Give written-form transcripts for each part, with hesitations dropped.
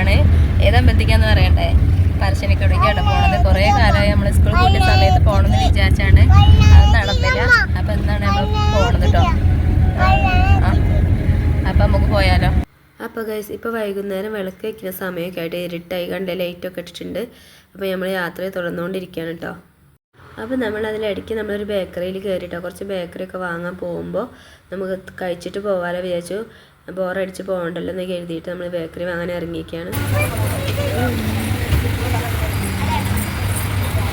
പോവാണ്. ഏതമ്പലത്തേക്കാന്ന് പറയണ്ടേ? പറശ്ശിനിക്കടവിലേക്കാണ് പോണത്. കുറേ കാലമായി നമ്മൾ സ്കൂൾ കൂട്ടിയ സമയത്ത് പോകണമെന്ന് വിചാരിച്ചാണ്, അത് നടന്നില്ല. അപ്പം എന്താണ് നമ്മൾ പോകണത് കേട്ടോ. അപ്പം നമുക്ക് പോയാലോ. അപ്പോൾ ഗൈസ് ഇപ്പോൾ വൈകുന്നേരം വിളക്ക് വയ്ക്കുന്ന സമയമൊക്കെ ആയിട്ട് ഇരുട്ടായി കണ്ട് ലൈറ്റൊക്കെ ഇട്ടിട്ടുണ്ട്. അപ്പോൾ നമ്മൾ യാത്രയെ തുടർന്നുകൊണ്ടിരിക്കുകയാണ് കേട്ടോ. അപ്പോൾ നമ്മളതിലിടയ്ക്ക് നമ്മളൊരു ബേക്കറിയിൽ കയറിയിട്ടോ. കുറച്ച് ബേക്കറിയൊക്കെ വാങ്ങാൻ പോകുമ്പോൾ നമുക്ക് കഴിച്ചിട്ട് പോകാമല്ലോ വിചാരിച്ചു. ബോറടിച്ച് പോകണ്ടല്ലോ എന്ന് കരുതിയിട്ട് നമ്മൾ ബേക്കറി വാങ്ങാൻ ഇറങ്ങിയിരിക്കുകയാണ്.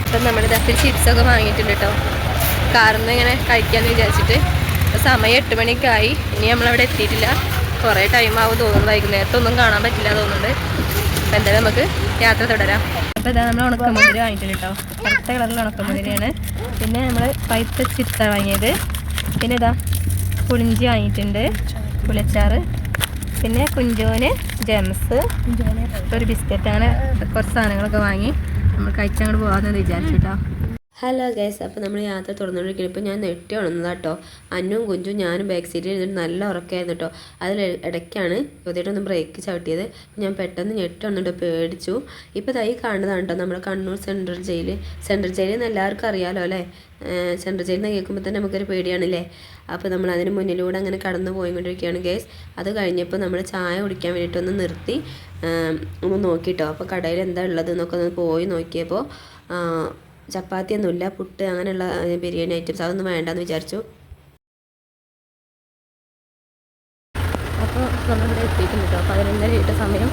അപ്പം നമ്മൾ ഇതൊക്കെ ചിപ്സൊക്കെ വാങ്ങിയിട്ടുണ്ട് കേട്ടോ, കാറിൽ നിന്ന് ഇങ്ങനെ കഴിക്കാമെന്ന് വിചാരിച്ചിട്ട്. അപ്പോൾ സമയം 8 മണിക്കായി. ഇനി നമ്മളവിടെ എത്തിയിട്ടില്ല, കുറേ ടൈം ആവും തോന്നുന്നു. വൈകുന്നേരത്തൊന്നും കാണാൻ പറ്റില്ല തോന്നുന്നുണ്ട്. അപ്പോൾ എന്തായാലും നമുക്ക് യാത്ര തുടരാം. അപ്പോൾ ഇതാ നമ്മൾ ഉണക്കമുന്തിരി വാങ്ങിയിട്ടുണ്ട് കേട്ടോ. കറുത്ത കളറിൽ ഉണക്കമുന്തിരിയാണ്. പിന്നെ നമ്മൾ പഴുത്ത ചിത്ത വാങ്ങിയത്. പിന്നെ ഇതാ പുളിഞ്ചി വാങ്ങിയിട്ടുണ്ട്, പുളിച്ചാറ്. പിന്നെ കുഞ്ചോന് ജെംസ്, ഒരു ബിസ്ക്കറ്റ്, അങ്ങനെ കുറച്ച് സാധനങ്ങളൊക്കെ വാങ്ങി നമ്മൾ കഴിച്ചങ്ങോട്ട് പോകാമെന്ന് വിചാരിച്ചു കേട്ടോ. ഹലോ ഗൈസ്, അപ്പോൾ നമ്മൾ യാത്ര തുറന്നുകൊണ്ടിരിക്കുന്നത്. ഇപ്പോൾ ഞാൻ നെട്ടി ഉണർന്നതാണ് കേട്ടോ. അന്നും കുഞ്ചും ഞാനും ബാക്ക് സീറ്റിൽ ഇരുന്നിട്ട് നല്ല ഉറക്കമായിരുന്നു കേട്ടോ. അതിൽ ഇടയ്ക്കാണ് യുവതിയിട്ടൊന്ന് ബ്രേക്ക് ചവിട്ടിയത്. ഞാൻ പെട്ടെന്ന് ഞെട്ടി ഉണർന്നിട്ട് പേടിച്ചു. ഇപ്പോൾ തൈ കാണുന്നതാണ് കേട്ടോ നമ്മുടെ Kannur central jail. Central jail എന്ന് എല്ലാവർക്കും അറിയാമല്ലോ അല്ലേ. സെൻട്രൽ ജയിൽ നിന്ന് കേൾക്കുമ്പോൾ തന്നെ നമുക്കൊരു പേടിയാണല്ലേ. അപ്പോൾ നമ്മൾ അതിന് മുന്നിലൂടെ അങ്ങനെ കടന്നു പോയിക്കൊണ്ടിരിക്കുകയാണ് ഗൈസ്. അത് കഴിഞ്ഞപ്പോൾ നമ്മൾ ചായ കുടിക്കാൻ വേണ്ടിയിട്ടൊന്ന് നിർത്തി ഒന്ന് നോക്കിട്ടോ. അപ്പോൾ കടയിൽ എന്താ ഉള്ളത് എന്നൊക്കെ ഒന്ന് പോയി നോക്കിയപ്പോൾ ചപ്പാത്തിയൊന്നുമില്ല, പുട്ട് അങ്ങനെയുള്ള ബിരിയാണി ഐറ്റംസ് അതൊന്നും വേണ്ടെന്ന് വിചാരിച്ചു. അപ്പോൾ നമ്മളിവിടെ എത്തിയിട്ടുണ്ട് കേട്ടോ. 11:30 സമയം.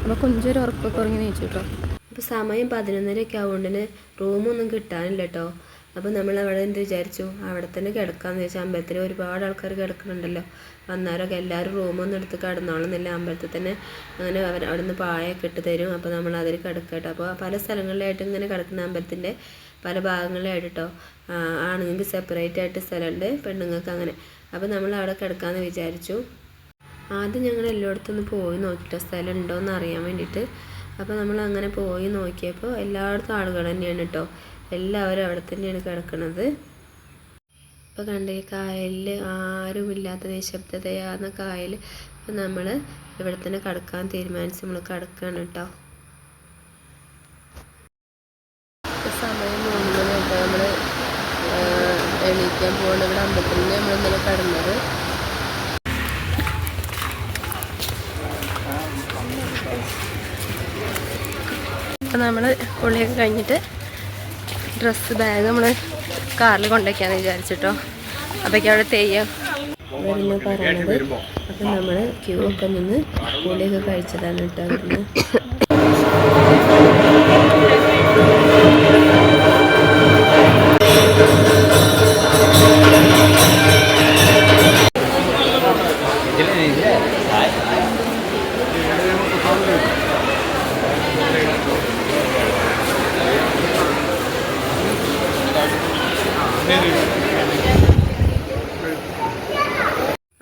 അപ്പോൾ കൊഞ്ചൊരു ഉറപ്പൊക്കെ ഉറങ്ങി നീച്ചു കേട്ടോ. അപ്പോൾ സമയം 11:30 ആവുകൊണ്ടിന് റൂമൊന്നും കിട്ടാനില്ല കേട്ടോ. അപ്പോൾ നമ്മൾ അവിടെ എന്ത് വിചാരിച്ചു, അവിടെ തന്നെ കിടക്കാമെന്ന് വെച്ചാൽ അമ്പലത്തിൽ ഒരുപാട് ആൾക്കാർ കിടക്കുന്നുണ്ടല്ലോ. വന്നവരൊക്കെ എല്ലാവരും റൂമൊന്നും എടുത്ത് കിടന്നോളുന്നില്ല. അമ്പലത്തിൽ തന്നെ അങ്ങനെ അവിടെ നിന്ന് പായൊക്കെ ഇട്ട് തരും. അപ്പോൾ നമ്മൾ അതിൽ കിടക്കട്ടോ. അപ്പോൾ പല സ്ഥലങ്ങളിലായിട്ട് ഇങ്ങനെ കിടക്കുന്ന അമ്പലത്തിൻ്റെ പല ഭാഗങ്ങളിലായിട്ട് കേട്ടോ. ആണുങ്ങൾക്ക് സെപ്പറേറ്റ് ആയിട്ട് സ്ഥലമുണ്ട്, പെണ്ണുങ്ങൾക്ക് അങ്ങനെ. അപ്പോൾ നമ്മൾ അവിടെ കിടക്കാമെന്ന് വിചാരിച്ചു. ആദ്യം ഞങ്ങൾ എല്ലായിടത്തും പോയി നോക്കിയിട്ടോ, സ്ഥലം ഉണ്ടോ എന്ന് അറിയാൻ വേണ്ടിയിട്ട്. അപ്പോൾ നമ്മൾ അങ്ങനെ പോയി നോക്കിയപ്പോൾ എല്ലായിടത്തും ആളുകൾ തന്നെയാണ് കേട്ടോ. എല്ലാവരും അവിടെ തന്നെയാണ് കിടക്കുന്നത്. ഇപ്പോൾ കണ്ടേ കായലിൽ ആരുമില്ലാത്ത നിശബ്ദതയാർന്ന കായൽ. അപ്പോൾ നമ്മൾ ഇവിടെ തന്നെ കിടക്കാൻ തീരുമാനിച്ച് നമ്മൾ കിടക്കുകയാണ് കേട്ടോ. സമയം 3 മണി കേട്ടോ. നമ്മൾ എണീക്കാൻ പോകുന്നത് ഇവിടെ അമ്പലത്തിൽ നമ്മൾ ഇന്നലെ കിടന്നത്. അപ്പോൾ നമ്മൾ കുളിയൊക്കെ കഴിഞ്ഞിട്ട് ഡ്രസ്സ് ബാഗ് നമ്മൾ കാറിൽ കൊണ്ടുവയ്ക്കാമെന്ന് വിചാരിച്ചിട്ടോ. അപ്പോഴേക്കും അവിടെ തെയ്യം വരുന്ന പറയണത്. അപ്പം നമ്മൾ ക്യൂ ഒക്കെ നിന്ന് കൂളിയൊക്കെ കഴിച്ചതാണ് കേട്ടോ. അവിടുന്ന്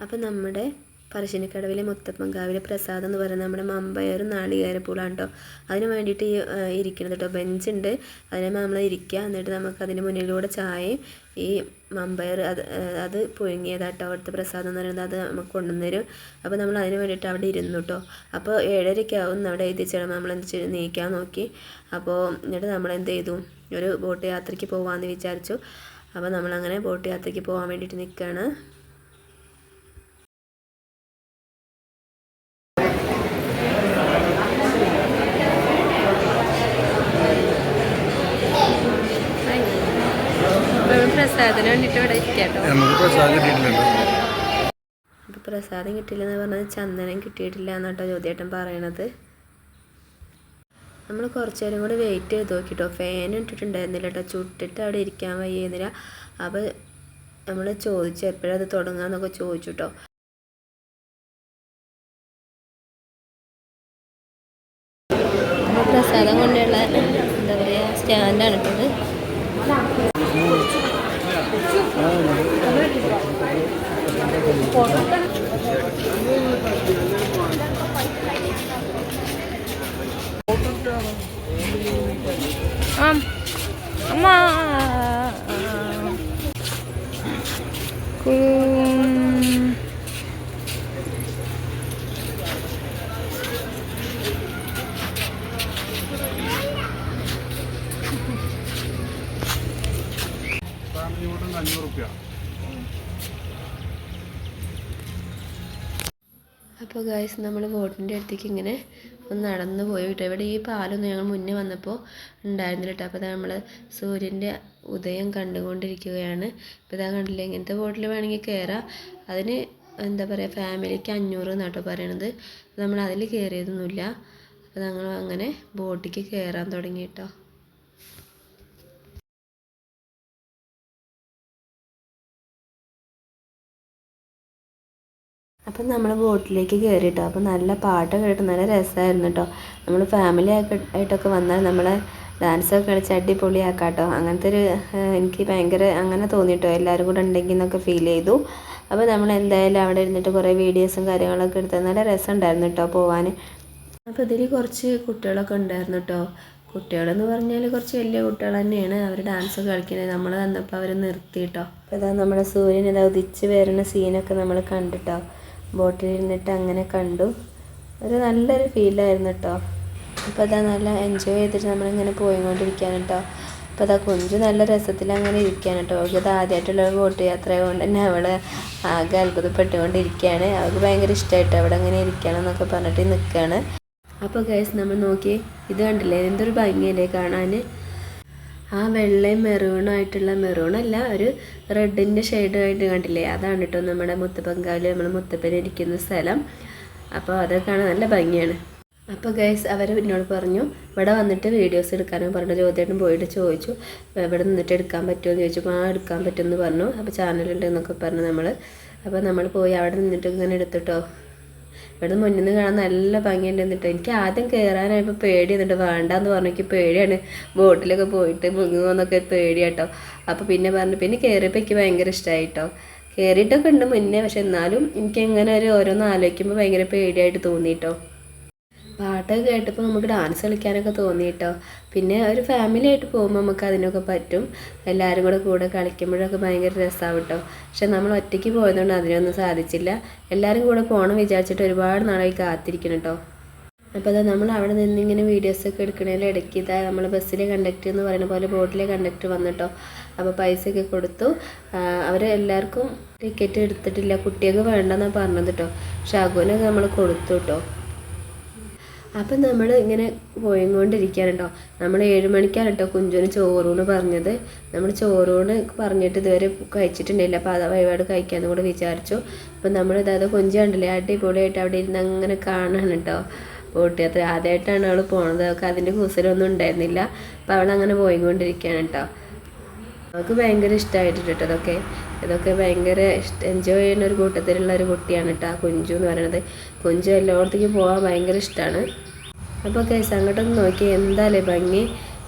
അപ്പം നമ്മുടെ പറശ്ശിനിക്കടവിലെ മുത്തപ്പൻകാവിലെ പ്രസാദം എന്ന് പറയുന്നത് നമ്മുടെ മമ്പയറും നാളികേരപ്പൂളാണ് കേട്ടോ. അതിന് വേണ്ടിയിട്ട് ഇരിക്കുന്നത് കേട്ടോ. ബെഞ്ചുണ്ട്, അതിന് നമ്മൾ ഇരിക്കുക. എന്നിട്ട് നമുക്ക് അതിന് മുന്നിലൂടെ ചായയും ഈ മമ്പയർ അത് പുഴുങ്ങിയതാട്ടോ അവിടുത്തെ പ്രസാദം എന്ന് പറയുന്നത്. അത് നമുക്ക് കൊണ്ടുവന്നരും. അപ്പോൾ നമ്മൾ അതിന് വേണ്ടിയിട്ട് അവിടെ ഇരുന്നു കേട്ടോ. അപ്പോൾ 7:30 അവിടെ എഴുതിച്ചാൽ നമ്മൾ എന്ത് നീക്കാൻ നോക്കി. അപ്പോൾ എന്നിട്ട് നമ്മൾ എന്ത് ചെയ്തു, ഒരു ബോട്ട് യാത്രയ്ക്ക് പോകാമെന്ന് വിചാരിച്ചു. അപ്പോൾ നമ്മളങ്ങനെ ബോട്ട് യാത്രയ്ക്ക് പോകാൻ വേണ്ടിയിട്ട് നിൽക്കുകയാണ്. പ്രസാദത്തിന് വേണ്ടിയിട്ട് ഇവിടെ ഇരിക്കാട്ടോ. അപ്പോൾ പ്രസാദം കിട്ടിയില്ലെന്ന് പറഞ്ഞത് ചന്ദനം കിട്ടിയിട്ടില്ല എന്നാട്ടോ ജ്യോതിയേട്ടൻ പറയണത്. നമ്മൾ കുറച്ച് നേരം കൂടെ വെയിറ്റ് ചെയ്ത് നോക്കിട്ടോ. ഫാൻ ഇട്ടിട്ടുണ്ടായിരുന്നില്ല കേട്ടോ, ചുട്ടിട്ട് അവിടെ ഇരിക്കാൻ വയ്യുന്നില്ല. അപ്പോൾ നമ്മൾ ചോദിച്ചു എപ്പോഴത് തുടങ്ങാന്നൊക്കെ ചോദിച്ചു കേട്ടോ. അപ്പോൾ പ്രസാദം കൊണ്ടുള്ള എന്താ പറയുക സ്റ്റാൻഡാണ് ഇട്ടത്. അമ്മ അപ്പോൾ ഗൈസ് നമ്മൾ ബോട്ടിൻ്റെ അടുത്തേക്ക് ഇങ്ങനെ ഒന്ന് നടന്നു പോയി കേട്ടോ. ഇവിടെ ഈ പാലൊന്നും ഞങ്ങൾ മുന്നേ വന്നപ്പോൾ ഉണ്ടായിരുന്നില്ല കേട്ടോ. അപ്പോൾ നമ്മൾ സൂര്യൻ്റെ ഉദയം കണ്ടുകൊണ്ടിരിക്കുകയാണ്. ഇപ്പോൾ ഇതാ കണ്ടില്ലേ, ഇങ്ങനത്തെ ബോട്ടിൽ വേണമെങ്കിൽ കയറാം. അതിന് എന്താ പറയുക, ഫാമിലിക്ക് 500 എന്നാട്ടോ പറയണത്. നമ്മൾ അതിൽ കയറിയതൊന്നുമില്ല. അപ്പോൾ ഞങ്ങൾ അങ്ങനെ ബോട്ടിക്ക് കയറാൻ തുടങ്ങി കേട്ടോ. അപ്പം നമ്മൾ ബോട്ടിലേക്ക് കയറിയിട്ടോ. അപ്പോൾ നല്ല പാട്ടൊക്കെ കേട്ട് നല്ല രസമായിരുന്നു കേട്ടോ. നമ്മൾ ഫാമിലി ആയിട്ടൊക്കെ വന്നാൽ നമ്മളെ ഡാൻസൊക്കെ കളിച്ച് അടിപൊളിയാക്കാം കേട്ടോ. അങ്ങനത്തെ ഒരു എനിക്ക് ഭയങ്കര അങ്ങനെ തോന്നിയിട്ടോ, എല്ലാവരും കൂടെ ഉണ്ടെങ്കിൽ എന്നൊക്കെ ഫീൽ ചെയ്തു. അപ്പോൾ നമ്മൾ എന്തായാലും അവിടെ ഇരുന്നിട്ട് കുറേ വീഡിയോസും കാര്യങ്ങളൊക്കെ എടുത്ത് നല്ല രസം ഉണ്ടായിരുന്നു കേട്ടോ പോവാൻ. അപ്പോൾ ഇതിൽ കുറച്ച് കുട്ടികളൊക്കെ ഉണ്ടായിരുന്നു കേട്ടോ. കുട്ടികളെന്ന് പറഞ്ഞാൽ കുറച്ച് വലിയ കുട്ടികൾ തന്നെയാണ്. അവർ ഡാൻസ് കളിക്കുന്നത് നമ്മൾ വന്നപ്പോൾ അവർ നിർത്തി കേട്ടോ. അപ്പോൾ ഇതാ നമ്മുടെ സൂര്യൻ ഇതാ ഉദിച്ച് വരുന്ന സീനൊക്കെ നമ്മൾ കണ്ടിട്ടോ. ബോട്ടിലിരുന്നിട്ട് അങ്ങനെ കണ്ടു. ഒരു നല്ലൊരു ഫീലായിരുന്നു കേട്ടോ. അപ്പോൾ അതാ നല്ല എൻജോയ് ചെയ്തിട്ട് നമ്മളിങ്ങനെ പോയിക്കൊണ്ടിരിക്കുകയാണ് കേട്ടോ. അപ്പോൾ അതാ കുഞ്ചു നല്ല രസത്തിൽ അങ്ങനെ ഇരിക്കുകയാണ് കേട്ടോ. അവൾക്ക് ആദ്യമായിട്ടുള്ള ബോട്ട് യാത്ര കൊണ്ട് തന്നെ അവൾ ആകെ അത്ഭുതപ്പെട്ടുകൊണ്ടിരിക്കുകയാണ്. അവൾക്ക് ഭയങ്കര ഇഷ്ടമായിട്ട് അവിടെ അങ്ങനെ ഇരിക്കണം എന്നൊക്കെ പറഞ്ഞിട്ട് നിൽക്കുകയാണ്. അപ്പോൾ ഗൈസ് നമ്മൾ നോക്കി ഇത് കണ്ടില്ലേ, എന്തൊരു ഭംഗിയല്ലേ കാണാൻ. ആ വെള്ളയും മെറൂണായിട്ടുള്ള, മെറൂണല്ല ഒരു റെഡിൻ്റെ ഷെയ്ഡായിട്ട് കണ്ടില്ലേ, അതാണ് കേട്ടോ നമ്മുടെ മുത്തപ്പൻകാവിൽ നമ്മൾ മുത്തപ്പൻ ഇരിക്കുന്ന സ്ഥലം. അപ്പോൾ അതൊക്കെ കാണാൻ നല്ല ഭംഗിയാണ്. അപ്പോൾ ഗൈസ് അവർ എന്നോട് പറഞ്ഞു ഇവിടെ വന്നിട്ട് വീഡിയോസ് എടുക്കാനും പറഞ്ഞു. ജ്യോതിയേട്ടൻ പോയിട്ട് ചോദിച്ചു ഇവിടെ നിന്നിട്ട് എടുക്കാൻ പറ്റുമോ എന്ന് ചോദിച്ചപ്പോൾ എടുക്കാൻ പറ്റുമെന്ന് പറഞ്ഞു. അപ്പോൾ ചാനലുണ്ട് എന്നൊക്കെ പറഞ്ഞു നമ്മൾ. അപ്പോൾ നമ്മൾ പോയി അവിടെ നിന്നിട്ട് ഇങ്ങനെ എടുത്തിട്ടോ. ഇവിടെ മുന്നിൽ നിന്ന് കാണാൻ നല്ല ഭംഗിയുണ്ട്. എന്നിട്ട് എനിക്ക് ആദ്യം കയറാനായപ്പോൾ പേടി എന്നിട്ട് വേണ്ടാന്ന് പറഞ്ഞു. എനിക്ക് പേടിയാണ് ബോട്ടിലൊക്കെ പോയിട്ട് മുങ്ങുമോന്നൊക്കെ പേടിയാട്ടോ. അപ്പോൾ പിന്നെ പറഞ്ഞു, പിന്നെ കയറിയപ്പോൾ എനിക്ക് ഭയങ്കര ഇഷ്ടമായിട്ടോ. കയറിയിട്ടൊക്കെ ഉണ്ട് മുന്നേ, പക്ഷെ എന്നാലും എനിക്ക് എങ്ങനെ ഒരു ഓരോന്ന് ആലോചിക്കുമ്പോൾ ഭയങ്കര പേടിയായിട്ട് തോന്നിയിട്ടോ. പാട്ടൊക്കെ കേട്ടപ്പോൾ നമുക്ക് ഡാൻസ് കളിക്കാനൊക്കെ തോന്നിയിട്ടോ. പിന്നെ ഒരു ഫാമിലി ആയിട്ട് പോകുമ്പോൾ നമുക്ക് അതിനൊക്കെ പറ്റും. എല്ലാവരും കൂടെ കളിക്കുമ്പോഴൊക്കെ ഭയങ്കര രസമാവും കേട്ടോ. പക്ഷെ നമ്മൾ ഒറ്റയ്ക്ക് പോയതുകൊണ്ട് അതിനൊന്നും സാധിച്ചില്ല. എല്ലാവരും കൂടെ പോകണം വിചാരിച്ചിട്ട് ഒരുപാട് നാളായി കാത്തിരിക്കണം കേട്ടോ. അപ്പോൾ അതാ നമ്മൾ അവിടെ നിന്ന് ഇങ്ങനെ വീഡിയോസൊക്കെ എടുക്കണതിൽ ഇടയ്ക്ക് ഇതാ നമ്മൾ ബസ്സിലെ കണ്ടക്ടർ എന്ന് പറയുന്ന പോലെ ബോട്ടിലെ കണ്ടക്ടർ വന്നിട്ടോ. അപ്പോൾ പൈസയൊക്കെ കൊടുത്തു. അവർ എല്ലാവർക്കും ടിക്കറ്റ് എടുത്തിട്ടില്ല, കുട്ടികൾക്ക് വേണ്ടെന്നാണ് പറഞ്ഞത് കേട്ടോ. പക്ഷെ അഗുനൊക്കെ നമ്മൾ കൊടുത്തു കേട്ടോ. അപ്പം നമ്മൾ ഇങ്ങനെ പോയിക്കൊണ്ടിരിക്കുകയാണ് കേട്ടോ. നമ്മൾ 7 മണിക്കാണ് കേട്ടോ കുഞ്ചുവിന് ചോറൂണ് പറഞ്ഞത്. നമ്മൾ ചോറൂണ് പറഞ്ഞിട്ട് ഇതുവരെ കഴിച്ചിട്ടുണ്ടായില്ല. അപ്പോൾ അത് വഴിപാട് കഴിക്കാമെന്ന് കൂടെ വിചാരിച്ചു. അപ്പം നമ്മൾ ഇതായത് കുഞ്ചു കണ്ടില്ലേ അടിപൊളിയായിട്ട് അവിടെ ഇരുന്ന് അങ്ങനെ കാണാണ് കേട്ടോ. ബോട്ട് യാത്ര ആദ്യമായിട്ടാണ് അവൾ പോണത്. അവൾക്ക് അതിൻ്റെ കൂസലൊന്നും ഉണ്ടായിരുന്നില്ല. അപ്പോൾ അവൾ അങ്ങനെ പോയിക്കൊണ്ടിരിക്കുകയാണ് കേട്ടോ. അവൾക്ക് ഭയങ്കര ഇഷ്ടമായിട്ട് കേട്ടോ. ഇതൊക്കെ ഭയങ്കര എൻജോയ് ചെയ്യുന്ന ഒരു കൂട്ടത്തിലുള്ള ഒരു കുട്ടിയാണ് കേട്ടോ കുഞ്ചു എന്ന് പറയുന്നത്. കുഞ്ചു എല്ലായിടത്തേക്കും പോകാൻ ഭയങ്കര ഇഷ്ടമാണ്. അപ്പോൾ കേസ് അങ്ങോട്ടൊന്ന് നോക്കി എന്തായാലും ഭംഗി.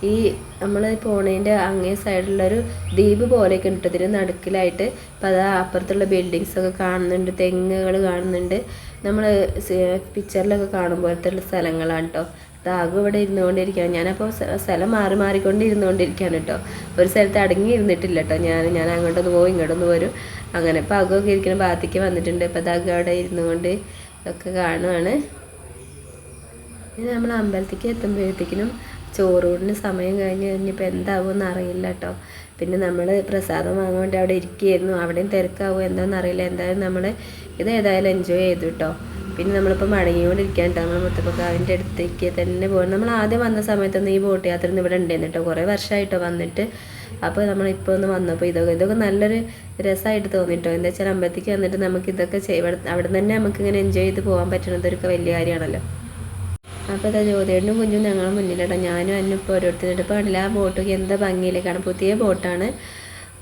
ഈ നമ്മൾ പോണതിൻ്റെ അങ്ങേ സൈഡിലുള്ളൊരു ദ്വീപ് പോലെയൊക്കെ ഉണ്ട് ഇതിന് നടുക്കിലായിട്ട്. അപ്പോൾ അത് അപ്പുറത്തുള്ള ബിൽഡിങ്സൊക്കെ കാണുന്നുണ്ട്, തെങ്ങുകൾ കാണുന്നുണ്ട്. നമ്മൾ പിക്ചറിലൊക്കെ കാണുമ്പോഴത്തെ സ്ഥലങ്ങളാണ് കേട്ടോ. താഗും ഇവിടെ ഇരുന്നുകൊണ്ടിരിക്കുകയാണ്. ഞാനപ്പോൾ സ്ഥലം മാറിക്കൊണ്ട് ഇരുന്നുകൊണ്ടിരിക്കുകയാണ് കേട്ടോ. ഒരു സ്ഥലത്ത് അടങ്ങി ഇരുന്നിട്ടില്ല കേട്ടോ. ഞാൻ അങ്ങോട്ടൊന്ന് പോകും ഇങ്ങോട്ടൊന്ന് വരും അങ്ങനെ. ഇപ്പോൾ അഗമൊക്കെ ഇരിക്കുന്ന ഭാഗത്തേക്ക് വന്നിട്ടുണ്ട്. ഇപ്പോൾ താഗ് അവിടെ ഇരുന്നുകൊണ്ട് ഇതൊക്കെ കാണുകയാണ്. ഇനി നമ്മൾ അമ്പലത്തേക്ക് എത്തുമ്പോഴത്തേക്കിനും ചോറൂടിന് സമയം കഴിഞ്ഞപ്പോൾ എന്താവുമെന്ന് അറിയില്ല കേട്ടോ. പിന്നെ നമ്മൾ പ്രസാദം വാങ്ങാൻ വേണ്ടി അവിടെ ഇരിക്കുകയായിരുന്നു. അവിടെയും തിരക്കാവുമോ എന്താണെന്ന് അറിയില്ല. എന്തായാലും നമ്മൾ ഏതായാലും എൻജോയ് ചെയ്തു കേട്ടോ. പിന്നെ നമ്മളിപ്പോൾ മടങ്ങിക്കൊണ്ടിരിക്കാൻ കേട്ടോ. നമ്മൾ മുത്തപ്പൻകാവിൻ്റെ അടുത്തേക്ക് തന്നെ പോകണം. നമ്മൾ ആദ്യം വന്ന സമയത്തൊന്നും ഈ ബോട്ട് യാത്ര ഒന്നും ഇവിടെ ഉണ്ടായിരുന്നു കേട്ടോ. കുറേ വർഷമായിട്ടോ വന്നിട്ട്. അപ്പോൾ നമ്മളിപ്പോൾ ഒന്ന് വന്നപ്പോൾ ഇതൊക്കെ നല്ലൊരു രസമായിട്ട് തോന്നിട്ടോ. എന്താ വെച്ചാൽ അമ്പലത്തേക്ക് വന്നിട്ട് നമുക്ക് ഇതൊക്കെ അവിടെ തന്നെ നമുക്കിങ്ങനെ എൻജോയ് ചെയ്ത് പോകാൻ പറ്റുന്നതൊക്കെ വലിയ കാര്യമാണല്ലോ. അപ്പോൾ ഇതാ ജ്യോതിയേട്ടനും കുഞ്ഞും ഞങ്ങളുടെ മുന്നിലിട്ടോ. ഞാനും അന്നും ഇപ്പോൾ ഓരോരുത്തരുടെ ഇപ്പോൾ കണ്ടില്ല ആ ബോട്ടൊക്കെ എന്താ ഭംഗിയില്ലേ കാണാൻ. പുതിയ ബോട്ടാണ്.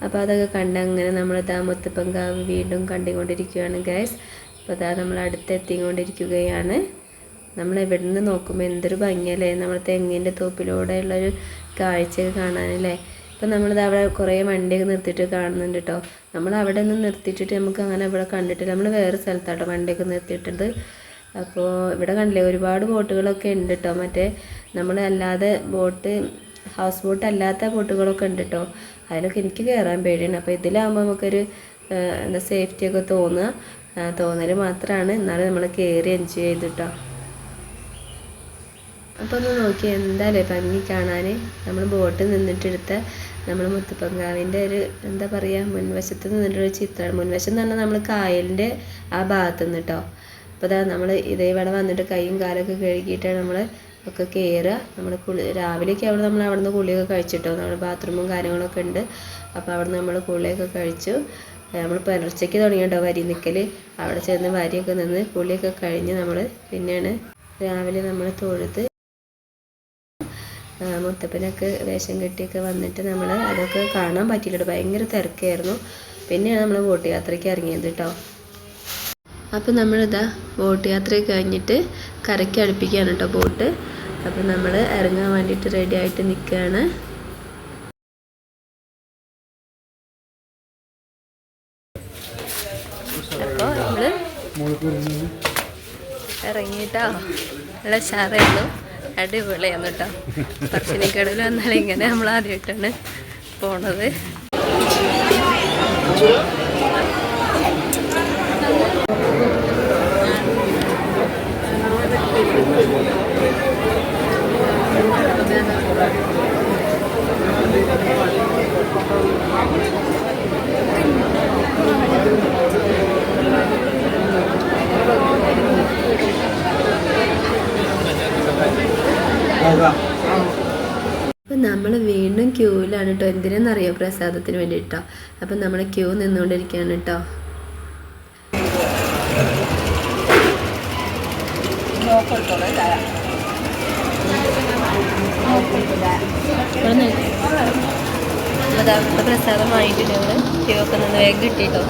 അപ്പോൾ അതൊക്കെ കണ്ട് അങ്ങനെ നമ്മളിതാ മുത്തപ്പൻകാവ് വീണ്ടും കണ്ടുകൊണ്ടിരിക്കുകയാണ് ഗൈസ്. അപ്പോൾ അതാ നമ്മൾ അടുത്തെത്തിക്കൊണ്ടിരിക്കുകയാണ്. നമ്മൾ ഇവിടെ നിന്ന് നോക്കുമ്പോൾ എന്തൊരു ഭംഗിയല്ലേ, നമ്മൾ തെങ്ങിൻ്റെ തോപ്പിലൂടെയുള്ളൊരു കാഴ്ചയൊക്കെ കാണാനല്ലേ. അപ്പോൾ നമ്മളിത് അവിടെ കുറേ വണ്ടിയൊക്കെ നിർത്തിയിട്ട് കാണുന്നുണ്ട് കേട്ടോ. നമ്മൾ അവിടെ നിന്ന് നിർത്തിയിട്ടിട്ട് നമുക്ക് അങ്ങനെ ഇവിടെ കണ്ടിട്ടില്ല. നമ്മൾ വേറെ സ്ഥലത്താട്ടോ വണ്ടിയൊക്കെ നിർത്തിയിട്ടുണ്ട്. അപ്പോൾ ഇവിടെ കണ്ടില്ലേ ഒരുപാട് ബോട്ടുകളൊക്കെ ഉണ്ട് കേട്ടോ. മറ്റേ നമ്മളല്ലാതെ ഹൗസ് ബോട്ട് അല്ലാത്ത ബോട്ടുകളൊക്കെ ഉണ്ട് കേട്ടോ. അതിലൊക്കെ എനിക്ക് കയറാൻ പേടിയാണ്. അപ്പോൾ ഇതിലാകുമ്പോൾ നമുക്കൊരു സേഫ്റ്റിയൊക്കെ തോന്നൽ മാത്രമാണ്. എന്നാലും നമ്മൾ കയറി എൻജോയ് ചെയ്തു കേട്ടോ. അപ്പോൾ ഒന്ന് നോക്കി എന്തായാലും ഭംഗി കാണാൻ. നമ്മൾ ബോട്ടിൽ നിന്നിട്ടെടുത്ത നമ്മൾ മുത്തപ്പൻകാവിൻ്റെ ഒരു എന്താ പറയുക മുൻവശത്ത് നിന്നിട്ടൊരു ചിത്രമാണ്. മുൻവശം എന്ന് പറഞ്ഞാൽ നമ്മൾ കായലിൻ്റെ ആ ഭാഗത്ത് നിന്ന് കേട്ടോ. അപ്പോൾ അതാ നമ്മൾ ഇതേവേള വന്നിട്ട് കൈയും കാലൊക്കെ കഴുകിയിട്ടാണ് നമ്മൾ ഒക്കെ കയറുക. നമ്മൾ രാവിലെയൊക്കെ നമ്മൾ അവിടെ നിന്ന് കുളിയൊക്കെ കഴിച്ചിട്ടോ. നമ്മൾ ബാത്റൂമും കാര്യങ്ങളൊക്കെ ഉണ്ട്. അപ്പോൾ അവിടെ നിന്ന് നമ്മൾ കുളിയൊക്കെ കഴിച്ചു. നമ്മൾ പുലർച്ചയ്ക്ക് തുടങ്ങിയിട്ടോ വരി നിൽക്കൽ. അവിടെ ചെന്ന് വരിയൊക്കെ നിന്ന് കുളിയൊക്കെ കഴിഞ്ഞ് നമ്മൾ പിന്നെയാണ് രാവിലെ നമ്മൾ തൊഴുത് മുത്തപ്പനൊക്കെ വേഷം കെട്ടിയൊക്കെ വന്നിട്ട് നമ്മൾ അതൊക്കെ കാണാൻ പറ്റിയില്ല. ഭയങ്കര തിരക്കായിരുന്നു. പിന്നെയാണ് നമ്മൾ ബോട്ട് യാത്രയ്ക്ക് ഇറങ്ങിയത് കേട്ടോ. അപ്പോൾ നമ്മളിതാ ബോട്ട് യാത്ര കഴിഞ്ഞിട്ട് കരയ്ക്ക് അടുപ്പിക്കുകയാണ് കേട്ടോ ബോട്ട്. അപ്പോൾ നമ്മൾ ഇറങ്ങാൻ വേണ്ടിയിട്ട് റെഡി ആയിട്ട് നിൽക്കുകയാണ്. അപ്പോൾ നമ്മൾ ഇറങ്ങിയിട്ടോ. നല്ല ഉഷാറായിരുന്നു, അടിപൊളിയായിരുന്നു കേട്ടോ. പറശ്ശിനിക്കടവിൽ വന്നാൽ ഇങ്ങനെ നമ്മൾ ആദ്യമായിട്ടാണ് പോണത്. അപ്പം നമ്മൾ വീണ്ടും ക്യൂവിലാണ് കേട്ടോ. എന്തിനാണെന്നറിയോ? പ്രസാദത്തിന് വേണ്ടിയിട്ടോ. അപ്പം നമ്മൾ ക്യൂ നിന്നുകൊണ്ടിരിക്കുകയാണ് കേട്ടോ. പ്രസാദം വാങ്ങിയിട്ടുണ്ട്. ഞങ്ങൾ ക്യൂ ഒക്കെ നിന്ന് വേഗം കിട്ടിയിട്ടോ.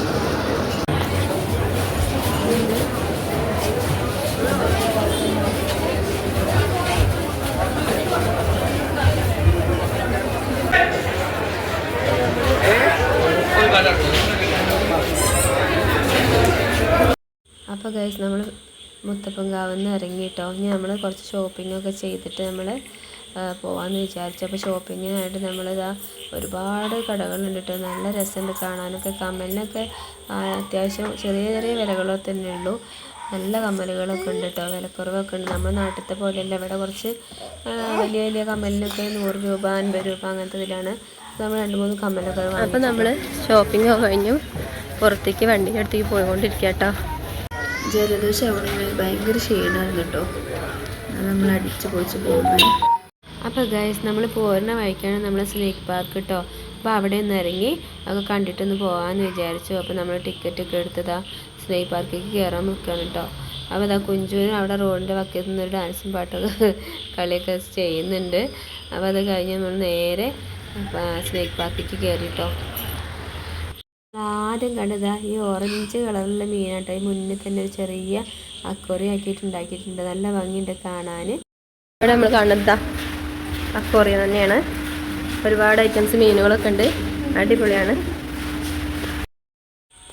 അപ്പോൾ ഗൈസ് നമ്മൾ മുത്തപ്പൻകാവിൽ നിന്ന് ഇറങ്ങിയിട്ടോ. ഇനി നമ്മൾ കുറച്ച് ഷോപ്പിങ്ങൊക്കെ ചെയ്തിട്ട് നമ്മൾ പോകാമെന്ന് വിചാരിച്ചു. അപ്പോൾ ഷോപ്പിങ്ങിനായിട്ട് നമ്മളിതാ ഒരുപാട് കടകളുണ്ട് കേട്ടോ. നല്ല രസമുണ്ട് കാണാനൊക്കെ. കമ്മലിനൊക്കെ അത്യാവശ്യം ചെറിയ ചെറിയ വിലകളൊക്കെ തന്നെ ഉള്ളൂ. നല്ല കമ്മലുകളൊക്കെ ഉണ്ട് കേട്ടോ. വിലക്കുറവൊക്കെ ഉണ്ട്. നമ്മുടെ നാട്ടിലത്തെ പോലെയല്ല. ഇവിടെ കുറച്ച് വലിയ വലിയ കമ്മലിനൊക്കെ 100 രൂപ 50 രൂപ അങ്ങനത്തെ ഇതിലാണ് നമ്മൾ 2-3 കമ്മലൊക്കെ വാങ്ങി. അപ്പോൾ നമ്മൾ ഷോപ്പിംഗ് കഴിഞ്ഞു പുറത്തേക്ക് വണ്ടീൻ്റെ അടുത്തേക്ക് പോയിക്കൊണ്ടിരിക്കുക കേട്ടോ. ജലദോഷം അവിടെ ഭയങ്കര ക്ഷീണമായിരുന്നു കേട്ടോ. അത് നമ്മൾ അടിച്ച് പൊളിച്ച് പോകുന്നത്. അപ്പോൾ ഗൈസ് നമ്മൾ പോരുന്ന വഴിക്കാണ് നമ്മൾ സ്നേക്ക് പാർക്ക് കേട്ടോ. അപ്പോൾ അവിടെ നിന്ന് ഇറങ്ങി ഒക്കെ കണ്ടിട്ടൊന്ന് പോകാമെന്ന് വിചാരിച്ചു. അപ്പോൾ നമ്മൾ ടിക്കറ്റൊക്കെ എടുത്തതാ സ്നേക്ക് പാർക്കിലേക്ക് കയറാൻ നിൽക്കുകയാണ് കേട്ടോ. അപ്പോൾ അതാ കുഞ്ചുവിനും അവിടെ റോഡിൻ്റെ വക്കത്ത് നിന്നൊരു ഡാൻസും പാട്ടൊക്കെ കളിയൊക്കെ ചെയ്യുന്നുണ്ട്. അപ്പോൾ അത് കഴിഞ്ഞ് നമ്മൾ നേരെ സ്നേക്ക് പാർക്കിലേക്ക് കയറി കേട്ടോ. ആദ്യം കണ്ടതാ ഈ ഓറഞ്ച് കളറിലുള്ള മീനാട്ടോ. ഈ മുന്നിൽ തന്നെ ഒരു ചെറിയ അക്വേറിയം ഉണ്ടാക്കിയിട്ടുണ്ട്. നല്ല ഭംഗിയുണ്ട് കാണാൻ. ഇവിടെ നമ്മൾ കാണുന്നതാ അക്വേറിയം തന്നെയാണ്. ഒരുപാട് ഐറ്റംസ് മീനുകളൊക്കെ ഉണ്ട്. അടിപൊളിയാണ്.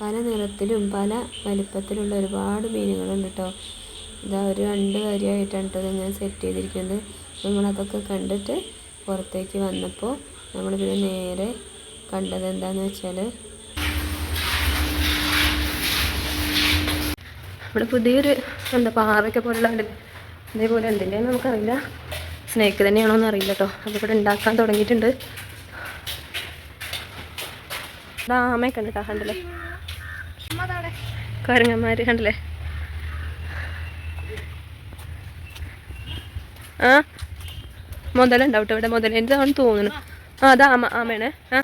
പല നിറത്തിലും പല വലിപ്പത്തിലുള്ള ഒരുപാട് മീനുകളുണ്ട് കേട്ടോ. ഇതാ ഒരു 2 വരിയായിട്ടാണ് കേട്ടോ ഇങ്ങനെ സെറ്റ് ചെയ്തിരിക്കുന്നത്. നമ്മളതൊക്കെ കണ്ടിട്ട് പുറത്തേക്ക് വന്നപ്പോൾ നമ്മൾ പിന്നെ നേരെ കണ്ടത് എന്താണെന്ന് വെച്ചാൽ ഇവിടെ പുതിയൊരു എന്താ പാറയൊക്കെ പോലുള്ള ഇതേപോലെ എന്തിൻ്റെ നമുക്കറിയില്ല. സ്നേക്ക് തന്നെയാണോ എന്ന് അറിയില്ല കേട്ടോ. അപ്പോൾ ഇവിടെ ഉണ്ടാക്കാൻ തുടങ്ങിയിട്ടുണ്ട്. ആമയൊക്കെ ഉണ്ട് കേട്ടോ. കണ്ടില്ലേ കുരങ്ങന്മാർ കണ്ടില്ലേ. ആ മുതലുണ്ടാവും കേട്ടോ ഇവിടെ. മുതലേൻ്റെതാണെന്ന് തോന്നുന്നു. ആ അതാ ആമയാണ്. ആ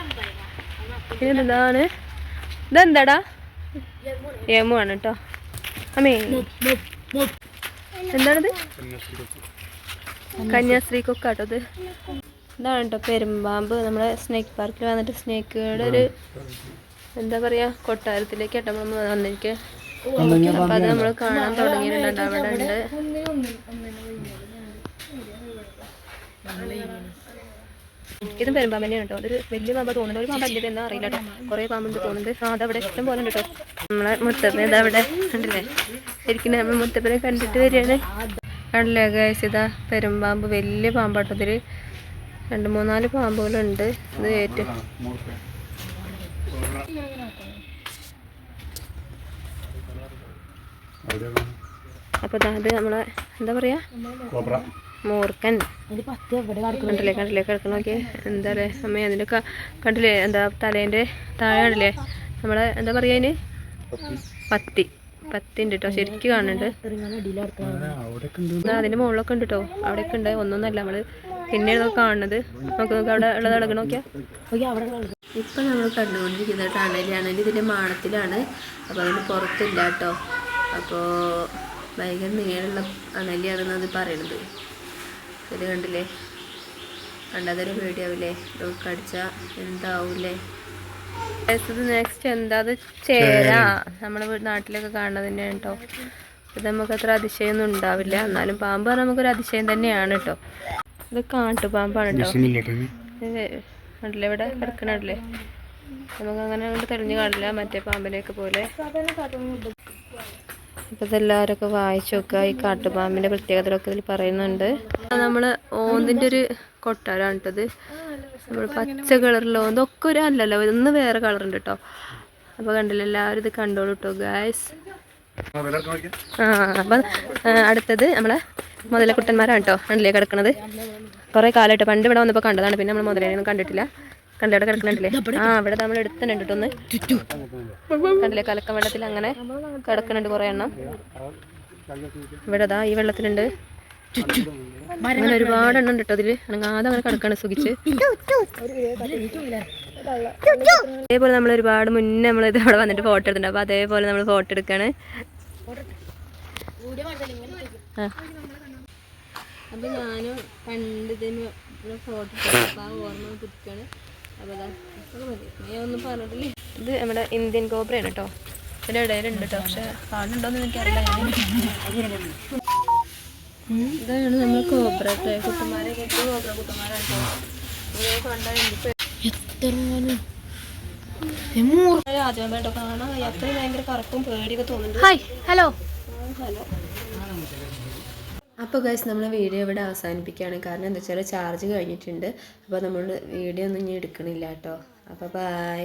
ഇതെന്താണ്? ഇതെന്താടാ? യമു ആണ് കേട്ടോ. അമ്മേ എന്താണിത്? കന്യാസ്ത്രീ കൊക്കാട്ടോ ഇത്. ഇതാണ് കേട്ടോ പെരുമ്പാമ്പ്. നമ്മുടെ സ്നേക്ക് പാർക്കിൽ വന്നിട്ട് സ്നേക്കുകളുടെ ഒരു എന്താ പറയുക കൊട്ടാരത്തിലേക്ക് കേട്ടോ നമ്മൾ വന്നിരിക്കുക. അപ്പം അത് നമ്മൾ കാണാൻ തുടങ്ങിയിട്ടുണ്ട്. അവിടെ ഉണ്ട്. ഇതും പെരുമ്പാമ്പ് തന്നെയാണ് കേട്ടോ. ഒരു വലിയ പാമ്പ് തോന്നുന്നുണ്ട്. ഒരു പാമ്പ് അല്ലത് എന്താ അറിയില്ല കേട്ടോ. കുറേ പാമ്പുണ്ട് തോന്നുന്നുണ്ട്. ആ അതവിടെ ഇഷ്ടം പോലെ ഉണ്ട് കേട്ടോ. നമ്മളെ മുത്തപ്പനെ ഇതവിടെ കണ്ടില്ലേ. ശരിക്കും നമ്മൾ മുത്തപ്പനെ കണ്ടിട്ട് വരികയാണ്. കണ്ടില്ലേ ഗൈസ്, ഇതാ പെരുമ്പാമ്പ്. വലിയ പാമ്പാട്ടോ. ഇതിൽ 2-3-4 പാമ്പുകളുണ്ട്. ഇത് ഏറ്റവും അപ്പോൾ അത് നമ്മളെ എന്താ പറയുക മൂർക്കൻ കണ്ടില്ലേ കിടക്കണ നോക്കിയേ. എന്താ പറയുക അമ്മ അതിൻ്റെ കണ്ടില്ലേ, എന്താ തലേൻ്റെ താഴെ കണ്ടില്ലേ നമ്മളെ എന്താ പറയുക അതിന് പത്തി ഉണ്ട് കേട്ടോ, ശരിക്കും കാണുന്നുണ്ട്. അതിൻ്റെ മുകളിലൊക്കെ ഉണ്ട് കേട്ടോ, അവിടെയൊക്കെ ഉണ്ട്. ഒന്നൊന്നല്ല നമ്മള് പിന്നെ കാണുന്നത്. നോക്കി അവിടെ ഉള്ളത് കിടക്കണം നോക്കിയാൽ. ഇപ്പം നമ്മൾ കണ്ടുകൊണ്ടിരിക്കുന്നത് ടണലാണ്, ഇതിൻ്റെ മാണത്തിലാണ്. അപ്പോൾ അതിന് പുറത്തില്ല കേട്ടോ. അപ്പോൾ ഭയങ്കര നീളമുള്ള അണലിയാണെന്ന് അത് പറയണത്. ഇത് കണ്ടില്ലേ, കണ്ടാതൊരു പേടിയാവില്ലേ, കടിച്ചാൽ എന്താവൂലേ. നെക്സ്റ്റ് എന്താ അത് ചേരാ, നമ്മുടെ നാട്ടിലൊക്കെ കാണുന്നത് തന്നെയാണ് കേട്ടോ. ഇത് നമുക്ക് അത്ര അതിശയമൊന്നും ഉണ്ടാവില്ല, എന്നാലും പാമ്പ് നമുക്കൊരു അതിശയം തന്നെയാണ് കേട്ടോ. ഇത് കാട്ടുപാമ്പാണ് കേട്ടോ. കണ്ടില്ലേ ഇവിടെ കിടക്കണല്ലേ, നമുക്ക് അങ്ങനെ കൊണ്ട് തെളിഞ്ഞ് കാണില്ല മറ്റേ പാമ്പിനെയൊക്കെ പോലെ. അപ്പോൾ ഇതെല്ലാവരൊക്കെ വായിച്ചു നോക്കുക. ഈ കാട്ടുപാമ്പിൻ്റെ പ്രത്യേകതകളൊക്കെ ഇതിൽ പറയുന്നുണ്ട്. നമ്മൾ ഓന്തിൻ്റെ ഒരു കൊട്ടാരമാണ് കേട്ടത്. നമ്മൾ പച്ച കളറിലോ ഇതൊക്കെ ഒരു അല്ലല്ലോ, ഇതൊന്ന് വേറെ കളറുണ്ട് കേട്ടോ. അപ്പോൾ കണ്ടില്ല, എല്ലാവരും ഇത് കണ്ടോളൂ കേട്ടോ ഗായ്സ്. അപ്പം അടുത്തത് നമ്മളെ മുതലക്കുട്ടന്മാരാണ് കേട്ടോ. കണ്ടില്ലേ കിടക്കണത്, കുറേ കാലമായിട്ട് പണ്ട് ഇവിടെ വന്നപ്പോൾ കണ്ടതാണ്. പിന്നെ നമ്മൾ മുതലേനൊന്നും കണ്ടിട്ടില്ല. കണ്ടവിടെ കിടക്കണില്ലേ, ഇവിടെ നമ്മൾ എടുത്തിട്ടുണ്ട് കേട്ടോ. ഒന്ന് കണ്ടില്ലേ കലക്കം വെള്ളത്തിൽ അങ്ങനെ കിടക്കുന്നുണ്ട് കുറേ എണ്ണം. ഇവിടെ ഈ വെള്ളത്തിലുണ്ട് അങ്ങനെ ഒരുപാട് എണ്ണം കേട്ടോ. അതിൽ അനങ്ങാതെ അങ്ങനെ കിടക്കാണ് സുഖിച്ച്. അതേപോലെ നമ്മൾ ഒരുപാട് മുന്നേ നമ്മൾ ഇത് അവിടെ വന്നിട്ട് ഫോട്ടോ എടുത്തിട്ടുണ്ട്. അപ്പോൾ അതേപോലെ നമ്മൾ ഫോട്ടോ എടുക്കാണ്. അപ്പോൾ ഞാനും കണ്ടതിന് ഫോട്ടോ എടുക്കാൻ ഓർമ്മ പുതുക്കാണ്. അപ്പോൾ ഒന്നും പറഞ്ഞിട്ടില്ലേ. ഇത് നമ്മുടെ ഇന്ത്യൻ കോബ്രയാണ് കേട്ടോ. ഇതിൻ്റെ ഇടയിലുണ്ട് കേട്ടോ, പക്ഷെ കാണുന്നുണ്ടോയെന്ന് എനിക്കറിയില്ല. ഇതാണ് നമ്മൾ കോബ്ര കുട്ടന്മാരെ കോബ്ര കുട്ടന്മാരാണ് രാജാമ്പേട്ടോ. കാണാൻ അത്രയും ഭയങ്കര കറക്കും പേടിയൊക്കെ തോന്നുന്നുണ്ട്. ഹലോ. അപ്പോൾ ഗൈസ് നമ്മൾ വീഡിയോ ഇവിടെ അവസാനിപ്പിക്കുകയാണ്. കാരണം എന്താ വെച്ചാൽ ചാർജ് കഴിഞ്ഞിട്ടുണ്ട്. അപ്പോൾ നമ്മൾ വീഡിയോ ഒന്നും ഇനി എടുക്കണില്ല കേട്ടോ. അപ്പോൾ ബൈ.